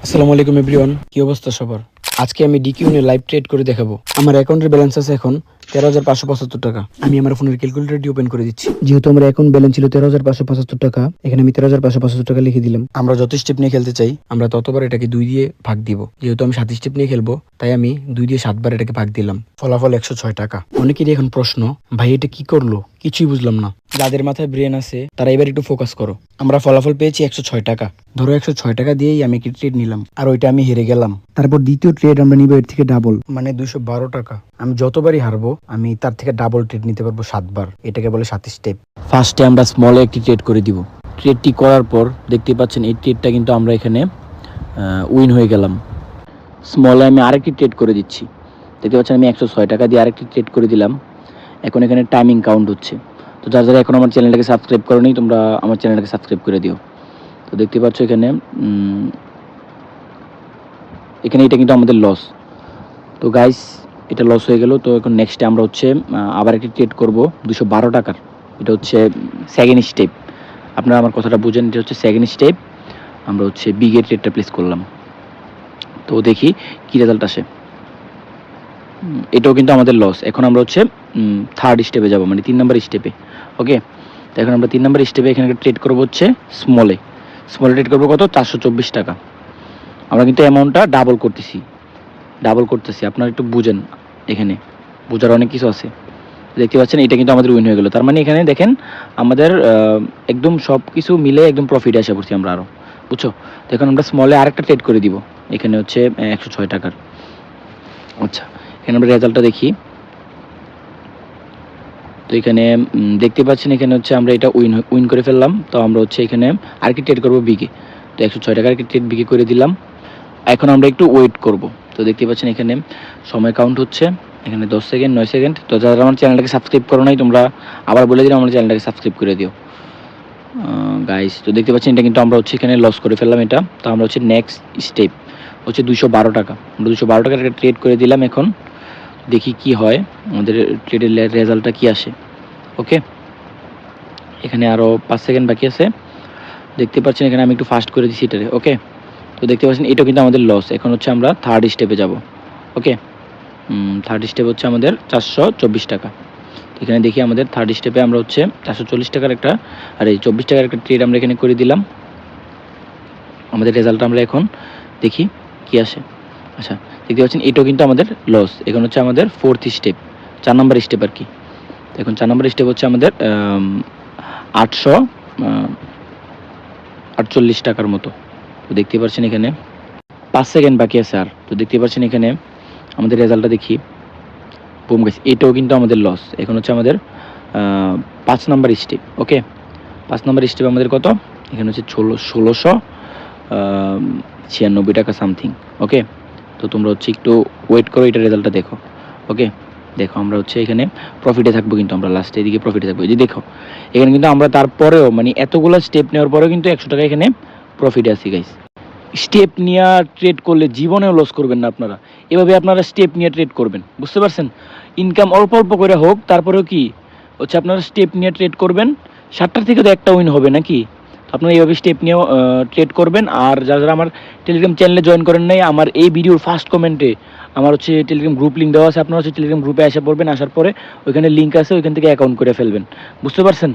আসসালামু আলাইকুম এভরিওয়ান, কি অবস্থা সবার? আজকে আমি ডিকিউনে লাইভ ট্রেড করে দেখাবো। আমার অ্যাকাউন্টের ব্যালেন্স আছে এখন 13,575 টাকা। আমি আমার ফোনের ক্যালকুলেটরটি ওপেন করে দিচ্ছি। যেহেতু আমার অ্যাকাউন্ট ব্যালেন্স ছিল 13,575 টাকা, এখানে আমি 13,575 টাকা লিখে দিলাম। আমরা যত স্টেপ নিয়ে খেলতে চাই আমরা ততবার এটাকে 2 দিয়ে ভাগ দিব। যেহেতু আমি 7 স্টেপ নিয়ে খেলবো তাই আমি 2 দিয়ে 7 বার এটাকে ভাগ দিলাম। ফলাফল 106 টাকা। অনেকেরই এখন প্রশ্ন, ভাই এটা কি করলো? কিছুই বুঝলাম না। যাদের মাথায় ব্রেন আছে তারা এবার একটু ফোকাস করো। আমরা ফলাফল পেয়েছি 106 টাকা। ধরো 106 টাকা দিয়েই আমি একটি ট্রেড নিলাম আর ওইটা আমি হেরে গেলাম। তারপর দ্বিতীয় ট্রেড আমরা নিব এর থেকে ডাবল, মানে 212 টাকা। আমি যতবারই হারবো আমি তার থেকে ডাবল ট্রেড নিতে পারবো 7 বার। এটাকে বলে 7 স্টেপ। ফার্স্টে আমরা স্মলে একটি ট্রেড করে দিব। ট্রেডটি করার পর দেখতে পাচ্ছেন এই ট্রেডটা কিন্তু আমরা এখানে উইন হয়ে গেলাম। স্মলে আমি আরেকটি ট্রেড করে দিচ্ছি। দেখতে পাচ্ছেন আমি 106 টাকা দিয়ে আরেকটি ট্রেড করে দিলাম। এখন এখানে টাইমিং কাউন্ট হচ্ছে। তো যারা এখন আমার চ্যানেলটাকে সাবস্ক্রাইব করোনি তোমরা আমার চ্যানেলটাকে সাবস্ক্রাইব করে দিও। তো দেখতে পাচ্ছ এখানে এটা কিন্তু আমাদের লস। তো গাইস এটা লস হয়ে গেল। তো এখন নেক্সটে আমরা হচ্ছে আবার একটি ট্রেড করব 212 টাকার। এটা হচ্ছে সেকেন্ড স্টেপ। আপনারা আমার কথাটা বুঝেন, এটা হচ্ছে সেকেন্ড স্টেপ। আমরা হচ্ছে বিগের ট্রেডটা প্লেস করলাম। তো দেখি কি রেজাল্ট আসে। এটাও কিন্তু আমাদের লস। এখন আমরা হচ্ছে থার্ড স্টেপে যাব, মানে 3 নম্বর স্টেপে। ওকে, তো এখন আমরা 3 নম্বর স্টেপে এখানে ট্রেড করবো হচ্ছে স্মলে ট্রেড করবো কত? 424 টাকা। আমরা কিন্তু অ্যামাউন্টটা ডাবল করতেছি। আপনারা একটু বুঝেন, এখানে বোঝার অনেক কিছু আছে। দেখতে পাচ্ছেন এটা কিন্তু আমাদের উইন হয়ে গেল। তার মানে এখানে দেখেন আমাদের একদম সব কিছু মিলে একদম প্রফিটে আসা পড়ছি আমরা আরও, বুঝছো? তো এখন আমরা স্মলে আরেকটা ট্রেড করে দিব। এখানে হচ্ছে 106 টাকার। আচ্ছা, এখানে আমরা রেজাল্টটা দেখি। তো এখানে দেখতে পাচ্ছেন এখানে হচ্ছে আমরা এটা উইন করে ফেললাম। তো আমরা হচ্ছে এখানে আরেকটি ট্রেড করবো বিগে। তো 106 টাকার একটি ট্রেড বিগে করে দিলাম। এখন আমরা একটু ওয়েট করব। তো দেখতে পাচ্ছেন এখানে সময় কাউন্ট হচ্ছে, এখানে 10 সেকেন্ড 9 সেকেন্ড। তো যারা আমার চ্যানেলটাকে সাবস্ক্রাইব করো নাই তোমরা আবার বলে দিলাম আমার চ্যানেলটাকে সাবস্ক্রাইব করে দিও গাইস। তো দেখতে পাচ্ছেন এটা কিন্তু আমরা হচ্ছে এখানে লস করে ফেললাম এটা। তো আমরা হচ্ছে নেক্সট স্টেপ হচ্ছে 212 টাকা। আমরা 212 টাকার একটা ট্রেড করে দিলাম। এখন দেখি কি হয়, আমাদের ট্রেডের রেজাল্টটা কি আসে। ওকে, এখানে আরও 5 সেকেন্ড বাকি আছে। দেখতে পাচ্ছেন এখানে আমি একটু ফাস্ট করে দিচ্ছি এটারে। ওকে, তো দেখতে পাচ্ছেন এটাও কিন্তু আমাদের লস। এখন হচ্ছে আমরা থার্ড স্টেপে যাব। ওকে, থার্ড স্টেপ হচ্ছে আমাদের 424 টাকা। এখানে দেখি আমাদের থার্ড স্টেপে আমরা হচ্ছে 440 টাকার একটা আর এই 24 টাকার একটা ট্রেড আমরা এখানে করে দিলাম। আমাদের রেজাল্ট আমরা এখন দেখি কি আসে। আচ্ছা, দেখতে পাচ্ছেন এটাও কিন্তু আমাদের লস। এখন হচ্ছে আমাদের ফোর্থ স্টেপ, 4 নম্বর স্টেপ আর কি। এখন 4 নম্বর স্টেপ হচ্ছে আমাদের 848 টাকার মতো। তো দেখতে পাচ্ছেন এখানে 5 সেকেন্ড বাকি আছে আর। তো দেখতে পাচ্ছেন এখানে আমাদের রেজাল্টটা দেখি। বুম গাইস, এটাও কিন্তু আমাদের লস। এখন হচ্ছে আমাদের 5 নাম্বার স্টেপ। ওকে, 5 নাম্বার স্টেপ আমাদের কত? এখানে হচ্ছে 1696 টাকা সামথিং। ওকে, তো তোমরা হচ্ছে একটু ওয়েট করো, এটা রেজাল্টটা দেখো। ওকে, দেখো আমরা হচ্ছে এখানে প্রফিটে থাকবো, কিন্তু আমরা লাস্টে এদিকে প্রফিটে থাকবো। এই যে দেখো এখানে কিন্তু আমরা তারপরেও মানে এতগুলো স্টেপ নেওয়ার পরেও কিন্তু 100 টাকা এখানে প্রফিটে আছি গাইস। স্টেপ নিয়ে ট্রেড করলে জীবনেও লস করবেন না আপনারা। এভাবে আপনারা স্টেপ নিয়ে ট্রেড করবেন, বুঝতে পারছেন? ইনকাম অল্প অল্প করে হোক, তারপরেও কি হচ্ছে আপনারা স্টেপ নিয়ে ট্রেড করবেন। 7টার থেকে তো একটা উইন হবে নাকি? আপনারা এইভাবে স্টেপ নিয়েও ট্রেড করবেন। আর যারা যারা আমার টেলিগ্রাম চ্যানেলে জয়েন করেন নাই, আমার এই ভিডিওর ফার্স্ট কমেন্টে আমার হচ্ছে টেলিগ্রাম গ্রুপ লিঙ্ক দেওয়া আছে। আপনারা হচ্ছে টেলিগ্রাম গ্রুপে আসা পড়বেন, আসার পরে ওইখানে লিঙ্ক আছে, ওইখান থেকে অ্যাকাউন্ট করে ফেলবেন, বুঝতে পারছেন?